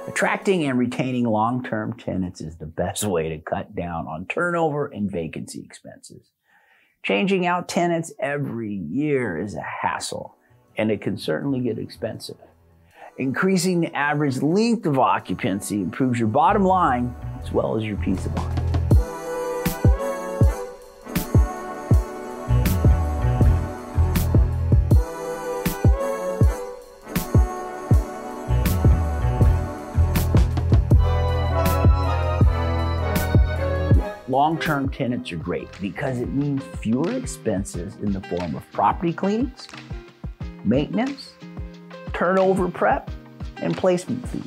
Attracting and retaining long-term tenants is the best way to cut down on turnover and vacancy expenses. Changing out tenants every year is a hassle, and it can certainly get expensive. Increasing the average length of occupancy improves your bottom line as well as your peace of mind. Long-term tenants are great because it means fewer expenses in the form of property cleanings, maintenance, turnover prep, and placement fees.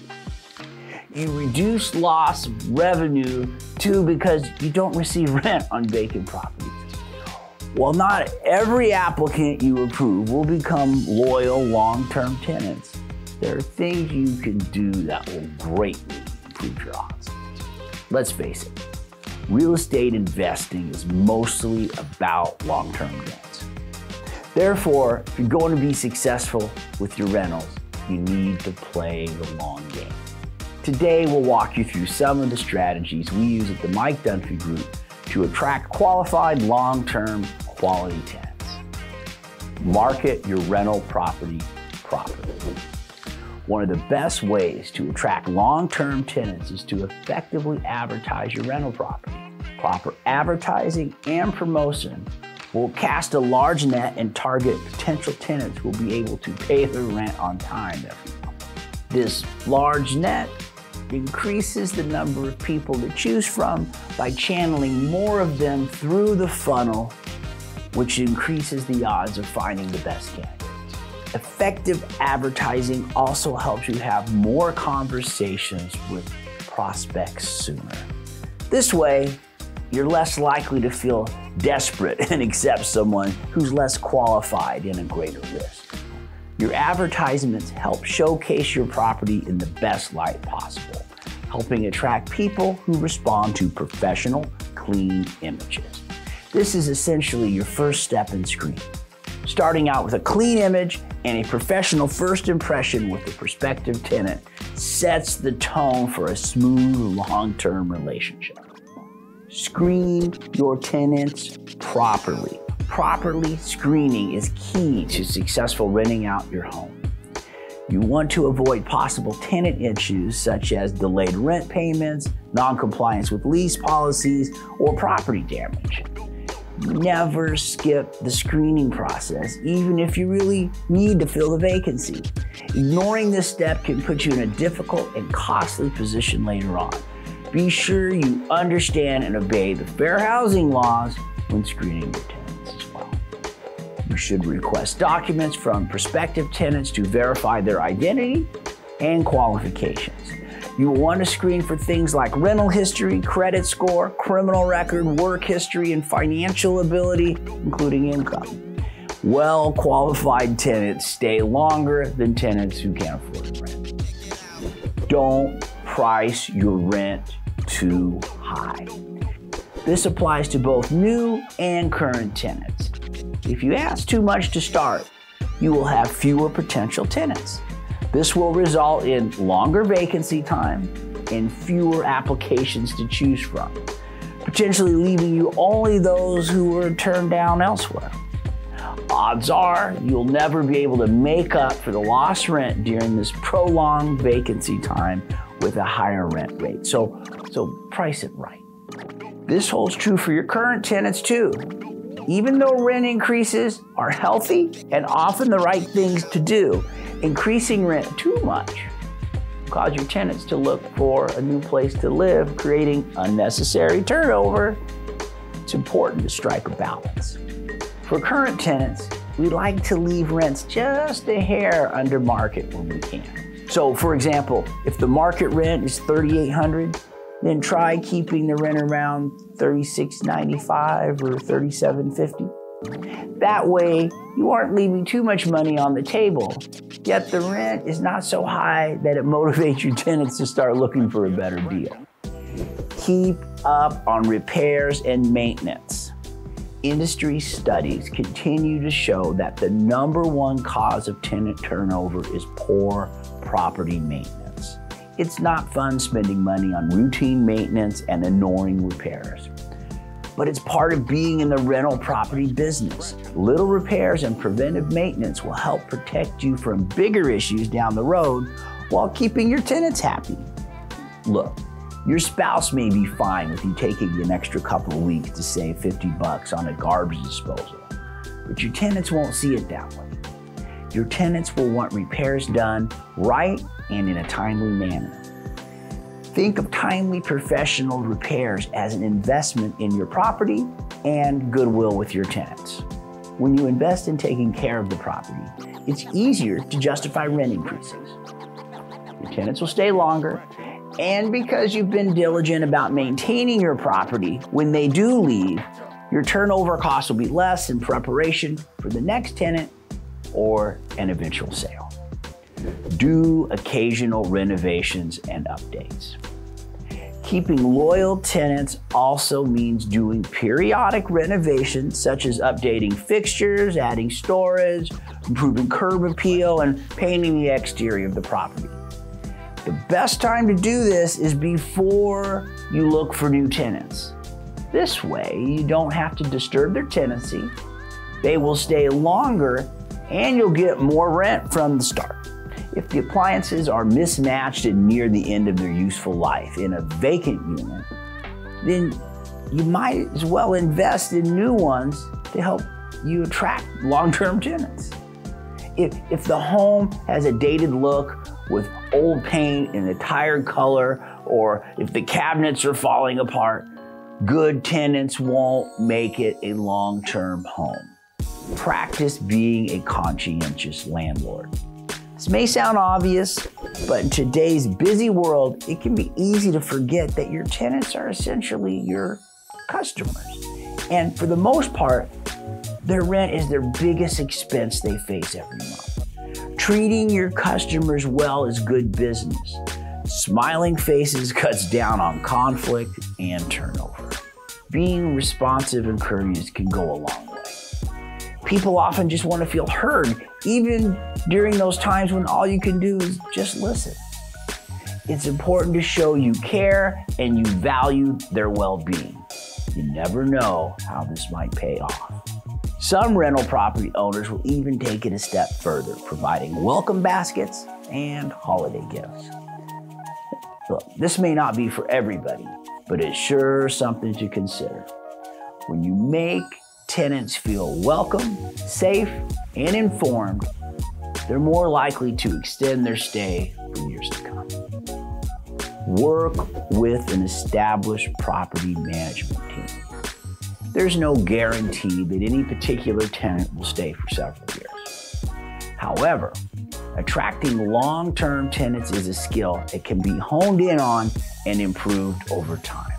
You reduce loss of revenue too because you don't receive rent on vacant properties. While not every applicant you approve will become loyal long-term tenants, there are things you can do that will greatly improve your odds. Let's face it. Real estate investing is mostly about long-term rents. Therefore, if you're going to be successful with your rentals, you need to play the long game. Today, we'll walk you through some of the strategies we use at the Mike Dunphy Group to attract qualified long-term quality tenants. Market your rental property properly. One of the best ways to attract long-term tenants is to effectively advertise your rental property. Proper advertising and promotion will cast a large net and target potential tenants who will be able to pay their rent on time every month. This large net increases the number of people to choose from by channeling more of them through the funnel, which increases the odds of finding the best candidate. Effective advertising also helps you have more conversations with prospects sooner. This way, you're less likely to feel desperate and accept someone who's less qualified and a greater risk. Your advertisements help showcase your property in the best light possible, helping attract people who respond to professional, clean images. This is essentially your first step in screening. Starting out with a clean image and a professional first impression with a prospective tenant sets the tone for a smooth, long-term relationship. Screen your tenants properly. Properly screening is key to successful renting out your home. You want to avoid possible tenant issues such as delayed rent payments, non-compliance with lease policies, or property damage. Never skip the screening process, even if you really need to fill the vacancy. Ignoring this step can put you in a difficult and costly position later on. Be sure you understand and obey the fair housing laws when screening your tenants as well. You should request documents from prospective tenants to verify their identity and qualifications. You will want to screen for things like rental history, credit score, criminal record, work history, and financial ability, including income. Well-qualified tenants stay longer than tenants who can't afford rent. Don't price your rent too high. This applies to both new and current tenants. If you ask too much to start, you will have fewer potential tenants. This will result in longer vacancy time and fewer applications to choose from, potentially leaving you only those who were turned down elsewhere. Odds are you'll never be able to make up for the lost rent during this prolonged vacancy time with a higher rent rate. So price it right. This holds true for your current tenants too. Even though rent increases are healthy and often the right things to do, increasing rent too much will cause your tenants to look for a new place to live, creating unnecessary turnover. It's important to strike a balance. For current tenants, we like to leave rents just a hair under market when we can. So for example, if the market rent is $3,800, then try keeping the rent around $3,695 or $3,750. That way, you aren't leaving too much money on the table, yet the rent is not so high that it motivates your tenants to start looking for a better deal. Keep up on repairs and maintenance. Industry studies continue to show that the #1 cause of tenant turnover is poor property maintenance. It's not fun spending money on routine maintenance and annoying repairs. But it's part of being in the rental property business. Little repairs and preventive maintenance will help protect you from bigger issues down the road while keeping your tenants happy. Look, your spouse may be fine with you taking an extra couple of weeks to save $50 on a garbage disposal, but your tenants won't see it that way. Your tenants will want repairs done right and in a timely manner. Think of timely professional repairs as an investment in your property and goodwill with your tenants. When you invest in taking care of the property, it's easier to justify rent increases. Your tenants will stay longer, and because you've been diligent about maintaining your property, when they do leave, your turnover costs will be less in preparation for the next tenant or an eventual sale. Do occasional renovations and updates. Keeping loyal tenants also means doing periodic renovations, such as updating fixtures, adding storage, improving curb appeal, and painting the exterior of the property. The best time to do this is before you look for new tenants. This way, you don't have to disturb their tenancy, they will stay longer, and you'll get more rent from the start. If the appliances are mismatched and near the end of their useful life in a vacant unit, then you might as well invest in new ones to help you attract long-term tenants. If the home has a dated look with old paint and a tired color, or if the cabinets are falling apart, good tenants won't make it a long-term home. Practice being a conscientious landlord. This may sound obvious, but in today's busy world, it can be easy to forget that your tenants are essentially your customers. And for the most part, their rent is their biggest expense they face every month. Treating your customers well is good business. Smiling faces cuts down on conflict and turnover. Being responsive and courteous can go a long way. People often just want to feel heard, even during those times when all you can do is just listen. It's important to show you care and you value their well-being. You never know how this might pay off. Some rental property owners will even take it a step further, providing welcome baskets and holiday gifts. Look, this may not be for everybody, but it's sure something to consider. When you make tenants feel welcome, safe, and informed, they're more likely to extend their stay for years to come. Work with an established property management team. There's no guarantee that any particular tenant will stay for several years. However, attracting long-term tenants is a skill that can be honed in on and improved over time.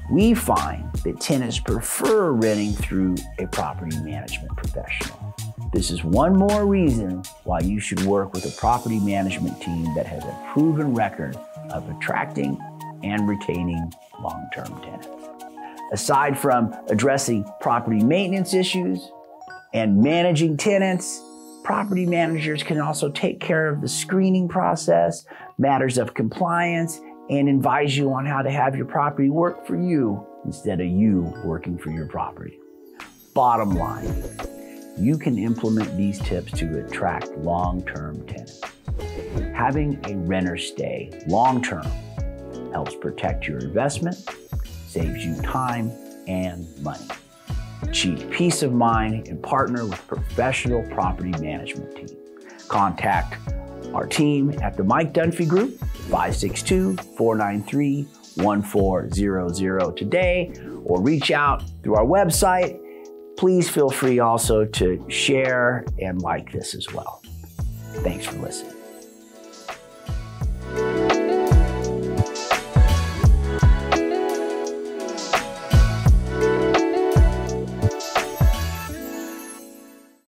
We find that tenants prefer renting through a property management professional. This is one more reason why you should work with a property management team that has a proven record of attracting and retaining long-term tenants. Aside from addressing property maintenance issues and managing tenants, property managers can also take care of the screening process, matters of compliance, and advise you on how to have your property work for you instead of you working for your property. Bottom line, you can implement these tips to attract long-term tenants. Having a renter stay long-term helps protect your investment, saves you time and money. Achieve peace of mind and partner with a professional property management team. Contact our team at the Mike Dunphy Group, 562-493-1400 today, or reach out through our website. Please feel free also to share and like this as well. Thanks for listening.